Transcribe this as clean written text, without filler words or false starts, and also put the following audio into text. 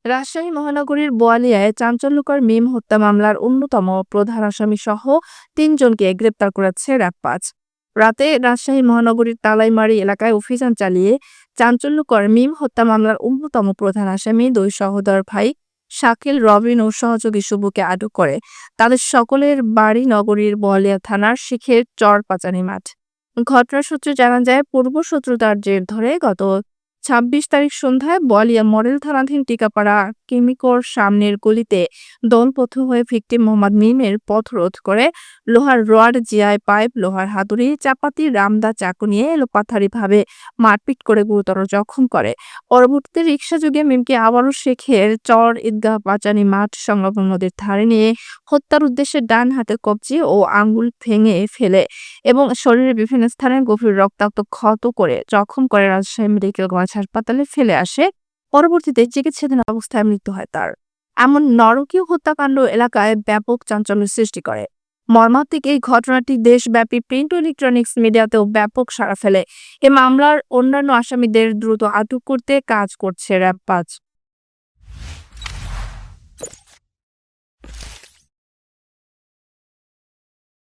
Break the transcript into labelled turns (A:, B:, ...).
A: রাজশাহী মহানগরীর বোয়ালিয়ায় চাঞ্চল্যকর মিম হত্যা মামলার অন্যতম প্রধান আসামি সহ ৩ জনকে গ্রেপ্তার করেছে র্যাব-৫। রাতে রাজশাহী মহানগরীর তালাইমারী এলাকায় অভিযান চালিয়ে চাঞ্চল্যকর মিম হত্যা মামলার অন্যতম প্রধান আসামি দুই সহোদর ভাই শাকিল, রবিন ও সহযোগী শুভকে আটক করে। তাদের সকলের বাড়ি নগরীর বোয়ালিয়া থানার শিখের চর পাচানি মাঠ। ঘটনার সূত্রে জানা যায়, পূর্ব শত্রুতার জের ধরে গত ২৬ তারিখ সন্ধ্যায় বোয়ালিয়া মডেল থানাধীন টিকাপাড়া কেমিকোর সামনের গলিতে দলবদ্ধ হয়ে ভিকটিম মোহাম্মদ মিমের পথ রোধ করে লোহার রড, জিআই পাইপ, লোহার হাতুড়ি, চাপাতি, রামদা চাকু নিয়ে এলোপাথারিভাবে মারপিট করে গুরুতর জখম করে। পরবর্তীতে রিকশাযোগে মিমকে আবারও শেখের চর ঈদগাহ পাচানি মাঠ সংলগ্ন নদীর ধারে নিয়ে হত্যার উদ্দেশ্যে ডান হাতের কবজি ও আঙ্গুল ভেঙে ফেলে এবং শরীরের বিভিন্ন স্থানে গভীর রক্তাক্ত ক্ষত করে জখম করে রাজশাহী মেডিকেল কলেজ হাসপাতালে ফেলে আসে। পরবর্তীতে চিকিৎসাধীন অবস্থায় মৃত্যু হয় তার। এমন নরকীয় হত্যাকাণ্ড এলাকায় ব্যাপক চাঞ্চল্য সৃষ্টি করে। মর্মান্তিক এই ঘটনাটি দেশব্যাপী প্রিন্ট ও ইলেকট্রনিক্স মিডিয়াতেও ব্যাপক সাড়া ফেলে। এ মামলার অন্যান্য আসামিদের দ্রুত আটক করতে কাজ করছে র্যাব-৫।